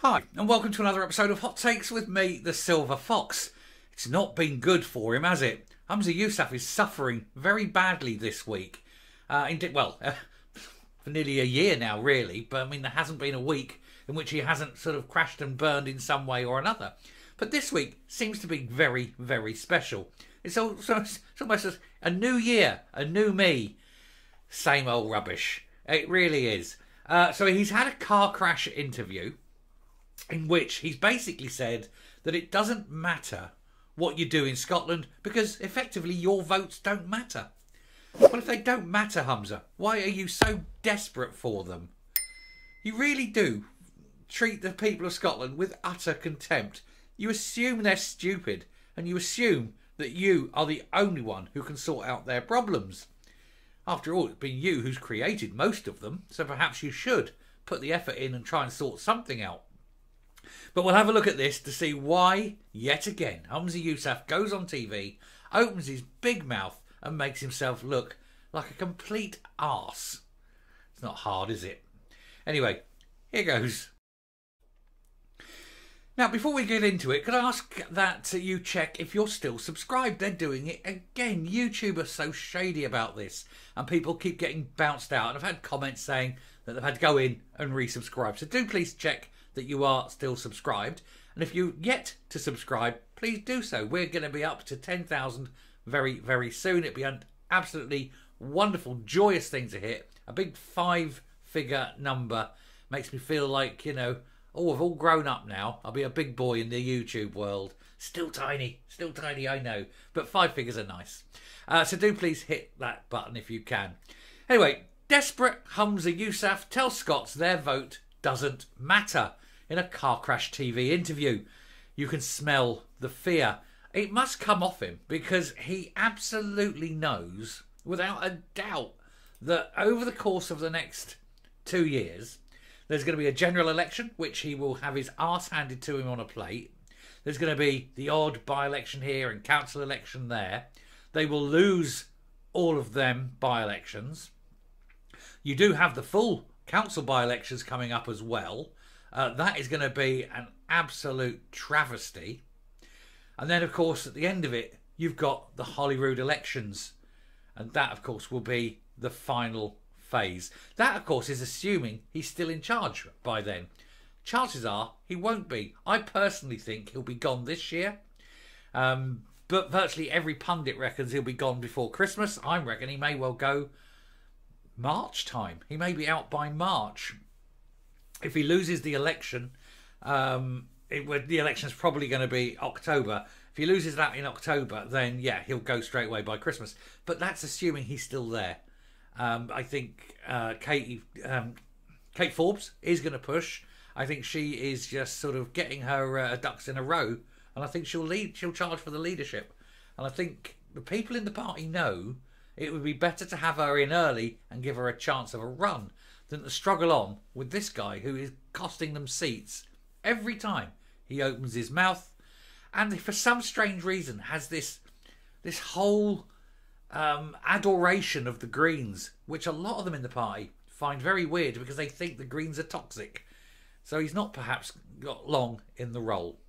Hi, and welcome to another episode of Hot Takes with me, the Silver Fox. It's not been good for him, has it? Humza Yousaf is suffering very badly this week. For nearly a year now, really. But, I mean, there hasn't been a week in which he hasn't sort of crashed and burned in some way or another. But this week seems to be very, very special. It's almost a new year, a new me. Same old rubbish. It really is. So he's had a car crash interview in which he's basically said that it doesn't matter what you do in Scotland because effectively your votes don't matter. Well, if they don't matter, Humza, why are you so desperate for them? You really do treat the people of Scotland with utter contempt. You assume they're stupid and you assume that you are the only one who can sort out their problems. After all, it's been you who's created most of them, so perhaps you should put the effort in and try and sort something out. But we'll have a look at this to see why, yet again, Humza Yousaf goes on TV, opens his big mouth and makes himself look like a complete arse. It's not hard, is it? Anyway, here goes. Now, before we get into it, could I ask that you check if you're still subscribed? They're doing it again. YouTube are so shady about this, and people keep getting bounced out. And I've had comments saying that they've had to go in and resubscribe. So do please check that you are still subscribed. And if you're yet to subscribe, please do so. We're going to be up to 10,000 very, very soon. It'd be an absolutely wonderful, joyous thing to hit. A big 5-figure number makes me feel like, you know, oh, I've all grown up now. I'll be a big boy in the YouTube world. Still tiny, I know. But 5 figures are nice. So do please hit that button if you can. Anyway, desperate Humza Yousaf tells Scots their vote doesn't matter in a car crash TV interview. You can smell the fear. It must come off him because he absolutely knows, without a doubt, that over the course of the next 2 years, there's going to be a general election, which he will have his arse handed to him on a plate. There's going to be the odd by-election here and council election there. They will lose all of them by-elections. You do have the full council by-elections coming up as well. That is going to be an absolute travesty. And then, of course, at the end of it, you've got the Holyrood elections. And that, of course, will be the final phase. That, of course, is assuming he's still in charge by then. Chances are he won't be. I personally think he'll be gone this year. But virtually every pundit reckons he'll be gone before Christmas. I reckon he may well go March time. He may be out by March. If he loses the election, the election's probably going to be October. If he loses that in October, then yeah, he'll go straight away by Christmas. But that's assuming he's still there. I think Kate Forbes is going to push. I think she is just sort of getting her ducks in a row, and I think she'll charge for the leadership. And I think the people in the party know it would be better to have her in early and give her a chance of a run than to struggle on with this guy who is costing them seats every time he opens his mouth, and for some strange reason has this whole adoration of the Greens, which a lot of them in the party find very weird because they think the Greens are toxic. So he's not perhaps got long in the role.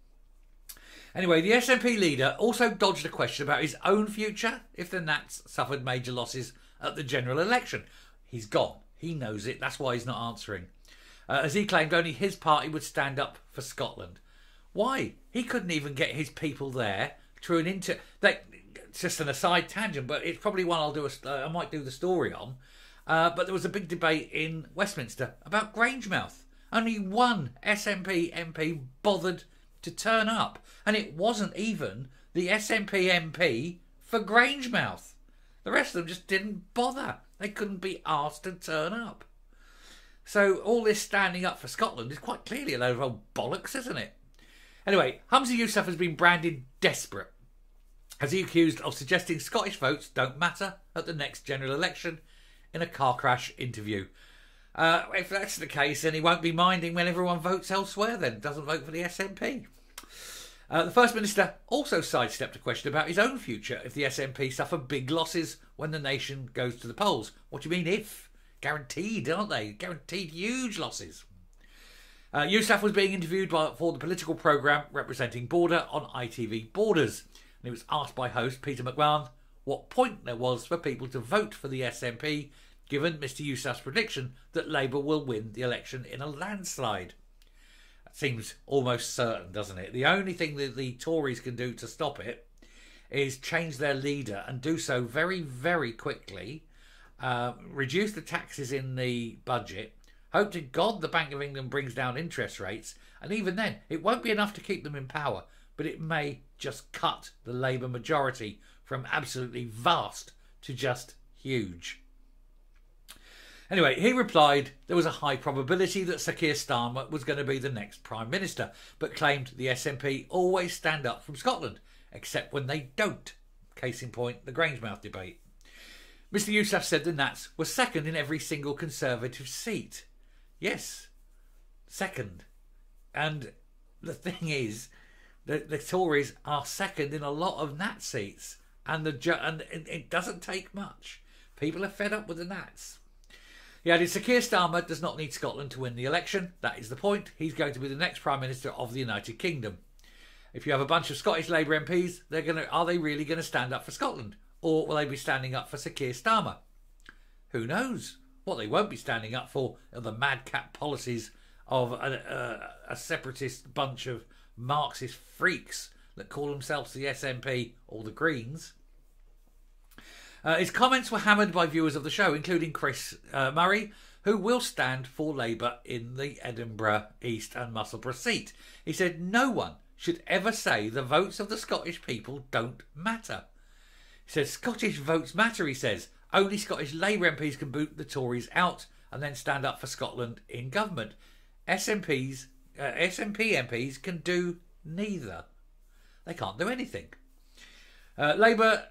Anyway, the SNP leader also dodged a question about his own future if the Nats suffered major losses at the general election. He's gone. He knows it. That's why he's not answering. As he claimed only his party would stand up for Scotland. Why? He couldn't even get his people there through it's just an aside tangent, but it's probably one I might do the story on. But there was a big debate in Westminster about Grangemouth. Only one SNP MP bothered to turn up, and it wasn't even the SNP MP for Grangemouth. The rest of them just didn't bother. They couldn't be asked to turn up. So all this standing up for Scotland is quite clearly a load of old bollocks, isn't it? Anyway, Humza Yousaf has been branded desperate as he accused of suggesting Scottish votes don't matter at the next general election in a car crash interview. If that's the case, then he won't be minding when everyone votes elsewhere then, doesn't vote for the SNP. The First Minister also sidestepped a question about his own future if the SNP suffer big losses when the nation goes to the polls. What do you mean if? Guaranteed, aren't they? Guaranteed huge losses. Yousaf was being interviewed for the political programme representing Border on ITV Borders. And he was asked by host Peter McMahon what point there was for people to vote for the SNP, given Mr Yousaf's prediction that Labour will win the election in a landslide. That seems almost certain, doesn't it? The only thing that the Tories can do to stop it is change their leader and do so very, very quickly, reduce the taxes in the budget, hope to God the Bank of England brings down interest rates, and even then it won't be enough to keep them in power, but it may just cut the Labour majority from absolutely vast to just huge. Anyway, he replied there was a high probability that Sir Keir Starmer was going to be the next Prime Minister, but claimed the SNP always stand up from Scotland, except when they don't. Case in point, the Grangemouth debate. Mr Yousaf said the Nats were second in every single Conservative seat. Yes, second. And the thing is, the Tories are second in a lot of Nat seats, and it doesn't take much. People are fed up with the Nats. He added, Sir Keir Starmer does not need Scotland to win the election. That is the point. He's going to be the next Prime Minister of the United Kingdom. If you have a bunch of Scottish Labour MPs, are they really going to stand up for Scotland? Or will they be standing up for Sir Keir Starmer? Who knows? What they won't be standing up for are the madcap policies of a separatist bunch of Marxist freaks that call themselves the SNP or the Greens. His comments were hammered by viewers of the show, including Chris Murray, who will stand for Labour in the Edinburgh East and Musselburgh seat. He said no one should ever say the votes of the Scottish people don't matter. He says Scottish votes matter, he says. Only Scottish Labour MPs can boot the Tories out and then stand up for Scotland in government. SNP MPs can do neither. They can't do anything. Labour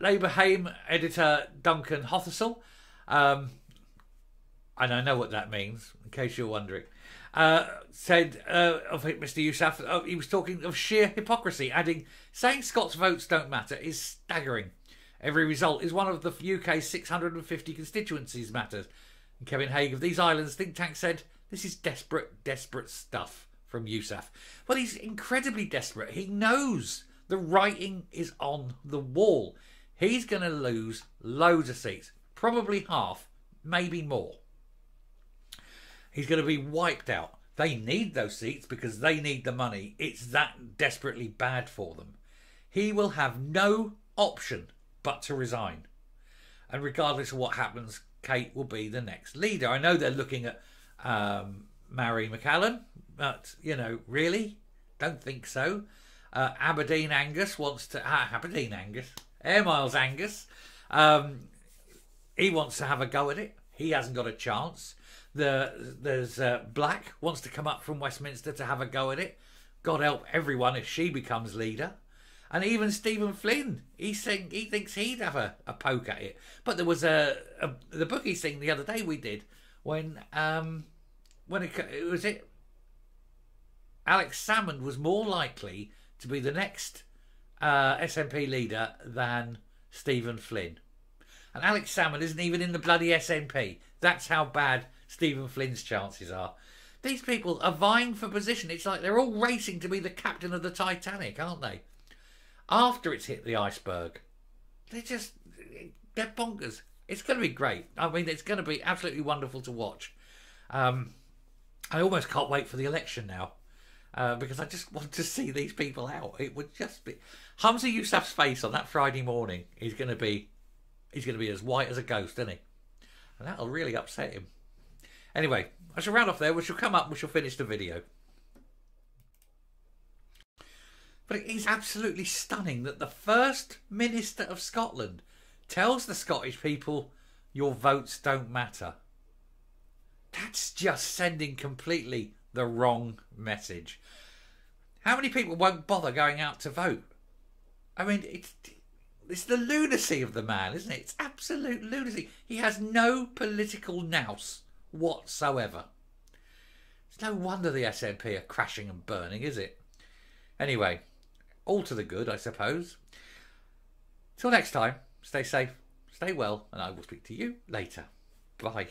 Haim editor Duncan Hothersall, and I know what that means, in case you're wondering, said of Mr Yousaf, he was talking of sheer hypocrisy, adding, saying Scots votes don't matter is staggering. Every result is one of the UK's 650 constituencies matters. And Kevin Haig of These Islands think tank said, this is desperate, desperate stuff from Yousaf. Well, he's incredibly desperate. He knows the writing is on the wall. He's going to lose loads of seats, probably half, maybe more. He's going to be wiped out. They need those seats because they need the money. It's that desperately bad for them. He will have no option but to resign. And regardless of what happens, Kate will be the next leader. I know they're looking at Mary McAllen, but, you know, really? Don't think so. Aberdeen Angus wants to... Aberdeen Angus. Air Miles Angus. He wants to have a go at it. He hasn't got a chance. There's Black wants to come up from Westminster to have a go at it. God help everyone if she becomes leader. And even Stephen Flynn, he thinks he'd have a poke at it. But there was the bookies thing the other day we did when it was Alex Salmond was more likely to be the next SNP leader than Stephen Flynn. And Alex Salmond isn't even in the bloody SNP. That's how bad Stephen Flynn's chances are. These people are vying for position. It's like they're all racing to be the captain of the Titanic, aren't they? After it's hit the iceberg. They're bonkers. It's going to be great. I mean, it's going to be absolutely wonderful to watch. I almost can't wait for the election now. Because I just want to see these people out. It would just be... Humza Yousaf's face on that Friday morning is going to be... He's going to be as white as a ghost, isn't he? And that'll really upset him. Anyway, I shall round off there. We shall come up. We shall finish the video. But it is absolutely stunning that the First Minister of Scotland tells the Scottish people, your votes don't matter. That's just sending completely the wrong message. How many people won't bother going out to vote? I mean, it's the lunacy of the man, isn't it? It's absolute lunacy. He has no political nous whatsoever. It's no wonder the SNP are crashing and burning, is it? Anyway, all to the good, I suppose. Till next time, stay safe, stay well, and I will speak to you later. Bye.